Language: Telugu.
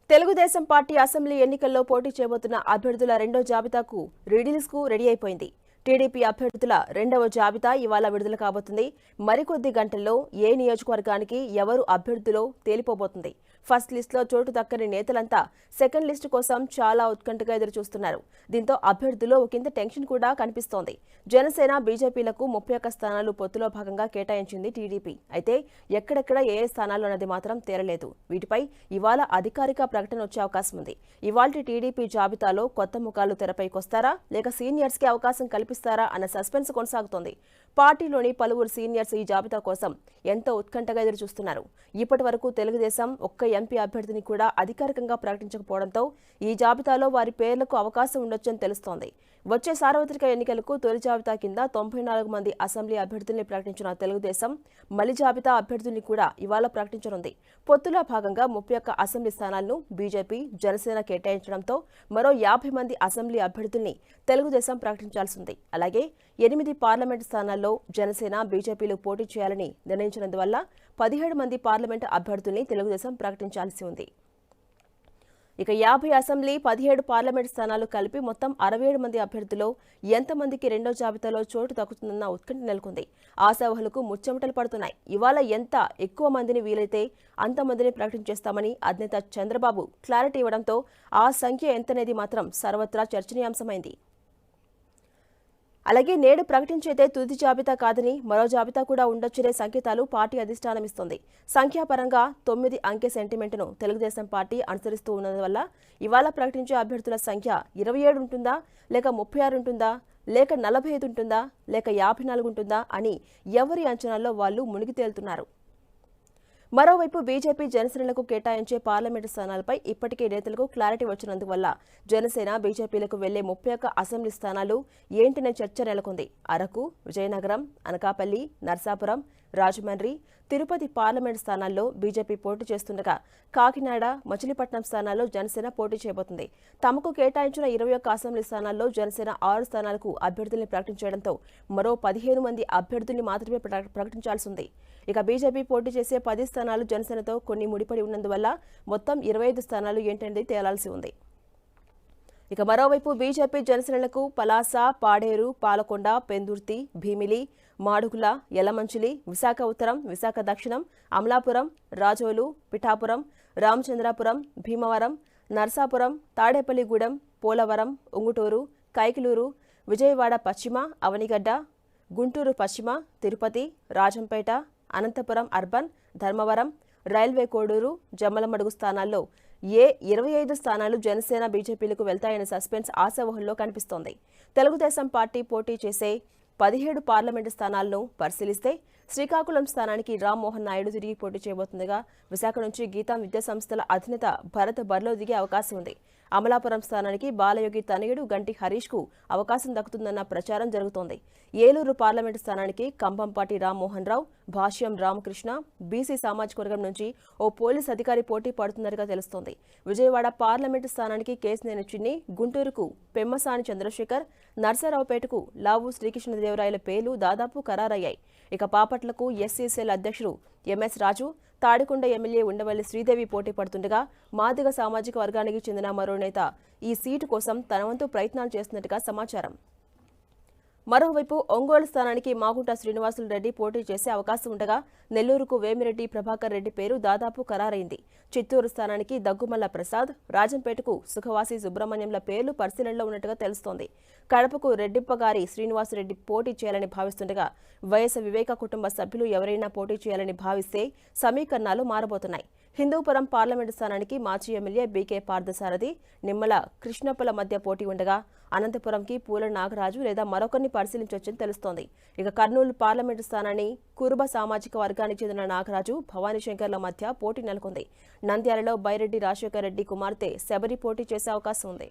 తెలుగుదేశం పార్టీ అసెంబ్లీ ఎన్నికల్లో పోటీ చేయబోతున్న అభ్యర్థుల రెండో జాబితాకు రిలీజ్కు రెడీ అయిపోయింది. టీడీపీ అభ్యర్థుల రెండవ జాబితా ఇవాళ విడుదల కాబోతుంది. మరికొద్ది గంటల్లో ఏ నియోజకవర్గానికి ఎవరు అభ్యర్థులో తేలిపోబోతుంది. ఫస్ట్ లిస్టులో చోటు దక్కని నేతలంతా సెకండ్ లిస్టు కోసం చాలా ఉత్కంఠగా ఎదురుచూస్తున్నారు. దీంతో అభ్యర్థుల్లో ఒకంత టెన్షన్ కూడా కనిపిస్తోంది. జనసేన బీజేపీలకు 31 స్థానాలు పొత్తులో భాగంగా కేటాయించింది టీడీపీ. అయితే ఎక్కడెక్కడ ఏ స్థానాలు అన్నది మాత్రం తేలలేదు. వీటిపై ఇవాళ అధికారిక ప్రకటన వచ్చే అవకాశం ఉంది. ఇవాల్టి టీడీపీ జాబితాలో కొత్త ముఖాలు తెరపైకొస్తారా లేక సీనియర్స్ కి అవకాశం కల్పిస్తారా అన్న సస్పెన్స్ కొనసాగుతోంది. పార్టీలోని పలువురు సీనియర్స్ ఈ జాబితా కోసం ఎంతో ఉత్కంఠగా ఎదురుచూస్తున్నారు. ఇప్పటి వరకు తెలుగుదేశం ఒక్క ఎంపీ అభ్యర్థిని కూడా అధికారికంగా ప్రకటించకపోవడంతో ఈ జాబితాలో వారి పేర్లకు అవకాశం ఉండొచ్చని తెలుస్తోంది. వచ్చే సార్వత్రిక ఎన్నికలకు తొలి జాబితా కింద 94 మంది అసెంబ్లీ అభ్యర్థుల్ని ప్రకటించిన తెలుగుదేశం మలి జాబితా అభ్యర్థుల్ని కూడా ఇవాళ ప్రకటించనుంది. పొత్తులో భాగంగా 31 అసెంబ్లీ స్థానాలను బీజేపీ, జనసేన కేటాయించడంతో మరో 50 మంది అసెంబ్లీ అభ్యర్థుల్ని తెలుగుదేశం ప్రకటించాల్సి ఉంది. అలాగే 8 పార్లమెంటు స్థానాల్లో జనసేన, బీజేపీలు పోటీ చేయాలని నిర్ణయించినందువల్ల 17 మంది పార్లమెంటు అభ్యర్థుల్ని తెలుగుదేశం ప్రకటించాల్సి ఉంది. ఇక 50 అసెంబ్లీ, 17 పార్లమెంటు స్థానాలు కలిపి మొత్తం 67 మంది అభ్యర్థుల్లో ఎంతమందికి రెండో జాబితాలో చోటు దక్కుతుందన్న ఉత్కంఠ నెలకొంది. ఆశావహులకు ముచ్చెమటలు పడుతున్నాయి. ఇవాళ ఎంత ఎక్కువ మందిని వీలైతే అంతమందిని ప్రకటించేస్తామని అధినేత చంద్రబాబు క్లారిటీ ఇవ్వడంతో ఆ సంఖ్య ఎంతనేది మాత్రం సర్వత్రా చర్చనీయాంశమైంది. అలాగే నేడు ప్రకటించేదే తుది జాబితా కాదని మరో జాబితా కూడా ఉండొచ్చనే సంకేతాలు పార్టీ అధిష్టానం ఇస్తోంది. సంఖ్యాపరంగా 9 అంకె సెంటిమెంట్ను తెలుగుదేశం పార్టీ అనుసరిస్తూ ఉన్నందువల్ల ఇవాళ ప్రకటించే అభ్యర్థుల సంఖ్య 27 ఉంటుందా లేక 36 ఉంటుందా లేక 45 ఉంటుందా లేక 54 ఉంటుందా అని ఎవరి అంచనాల్లో వాళ్ళు మునిగి తేలుతున్నారు. మరోవైపు బీజేపీ, జనసేనలకు కేటాయించే పార్లమెంటు స్థానాలపై ఇప్పటికే నేతలకు క్లారిటీ వచ్చినందువల్ల జనసేన, బీజేపీలకు వెళ్లే 31 అసెంబ్లీ స్థానాలు ఏంటనే చర్చ నెలకొంది. అరకు, విజయనగరం, అనకాపల్లి, నర్సాపురం, రాజమండ్రి, తిరుపతి పార్లమెంటు స్థానాల్లో బీజేపీ పోటీ చేస్తుండగా కాకినాడ, మచిలీపట్నం స్థానాల్లో జనసేన పోటీ చేయబోతుంది. తమకు కేటాయించిన 21 అసెంబ్లీ స్థానాల్లో జనసేన 6 స్థానాలకు అభ్యర్థుల్ని ప్రకటించడంతో మరో 15 మంది అభ్యర్థుల్ని మాత్రమే ప్రకటించాల్సి ఉంది. ఇక బీజేపీ పోటీ చేసే 10 స్థానాలు జనసేనతో కొన్ని ముడిపడి ఉన్నందువల్ల మొత్తం 25 స్థానాలు ఏంటనేది తేలాల్సి ఉంది. ఇక మరోవైపు బీజేపీ, జనసేనలకు పలాస, పాడేరు, పాలకొండ, పెందుర్తి, భీమిలి, మాడుగుల, యలమంచిలి, విశాఖ ఉత్తరం, విశాఖ దక్షిణం, అమలాపురం, రాజోలు, పిఠాపురం, రామచంద్రాపురం, భీమవరం, నర్సాపురం, తాడేపల్లిగూడెం, పోలవరం, ఉంగుటూరు, కైకిలూరు, విజయవాడ పశ్చిమ, అవనిగడ్డ, గుంటూరు పశ్చిమ, తిరుపతి, రాజంపేట, అనంతపురం అర్బన్, ధర్మవరం, రైల్వే కోడూరు, జమ్మలమడుగు స్థానాల్లో 25 స్థానాలు జనసేన, బీజేపీలకు వెళ్తాయనే సస్పెన్స్ ఆశావహుల్లో కనిపిస్తోంది. తెలుగుదేశం పార్టీ పోటీ చేసే 17 పార్లమెంటు స్థానాలను పరిశీలిస్తే శ్రీకాకుళం స్థానానికి రామ్మోహన్ నాయుడు తిరిగి పోటీ చేయబోతుండగా విశాఖ నుంచి గీతం విద్యాసంస్థల అధినేత భరత్ బరిలో దిగే అవకాశం ఉంది. అమలాపురం స్థానానికి బాలయోగి తనయుడు గంటి హరీష్ కు అవకాశం దక్కుతుందన్న ప్రచారం జరుగుతోంది. ఏలూరు పార్లమెంటు స్థానానికి కంభంపాటి రామ్మోహన్ రావు, భాష్యం రామకృష్ణ, బీసీ సామాజిక వర్గం నుంచి ఓ పోలీస్ అధికారి పోటీ పడుతున్నట్టుగా తెలుస్తోంది. విజయవాడ పార్లమెంటు స్థానానికి కేసినేని చిన్ని, గుంటూరుకు పెమ్మసాని చంద్రశేఖర్, నర్సరావుపేటకు లావు శ్రీకృష్ణదేవరాయల పేర్లు దాదాపు ఖరారయ్యాయి. ఇక పాపట్లకు ఎస్సీసీఎల్ అధ్యక్షుడు ఎంఎస్ రాజు, తాడికొండ ఎమ్మెల్యే ఉండవల్లి శ్రీదేవి పోటీ పడుతుండగా మాదిగ సామాజిక వర్గానికి చెందిన మరో నేత ఈ సీటు కోసం తన వంతు ప్రయత్నాలు చేస్తున్నట్టుగా సమాచారం. మరోవైపు ఒంగోలు స్థానానికి మాగుంట శ్రీనివాసులు రెడ్డి పోటీ చేసే అవకాశం ఉండగా నెల్లూరుకు వేమిరెడ్డి ప్రభాకర్ రెడ్డి పేరు దాదాపు ఖరారైంది. చిత్తూరు స్థానానికి దగ్గుమల్ల ప్రసాద్, రాజంపేటకు సుఖవాసి సుబ్రహ్మణ్యంల పేర్లు పరిశీలనలో ఉన్నట్టుగా తెలుస్తోంది. కడపకు రెడ్డిప్పగారి శ్రీనివాసరెడ్డి పోటీ చేయాలని భావిస్తుండగా వైఎస్ వివేక కుటుంబ సభ్యులు ఎవరైనా పోటీ చేయాలని భావిస్తే సమీకరణాలు మారబోతున్నాయి. హిందూపురం పార్లమెంటు స్థానానికి మాజీ ఎమ్మెల్యే బీకే పార్థసారథి, నిమ్మల కృష్ణప్పల మధ్య పోటీ ఉండగా అనంతపురంకి పూల నాగరాజు లేదా మరొకరిని పరిశీలించవచ్చని తెలుస్తోంది. ఇక కర్నూలు పార్లమెంటు స్థానాన్ని కురుబ సామాజిక వర్గానికి చెందిన నాగరాజు, భవానీశంకర్ల మధ్య పోటీ నెలకొంది. నంద్యాలలో బైరెడ్డి రాజశేఖర్ రెడ్డి కుమార్తె శబరి పోటీ చేసే అవకాశం ఉంది.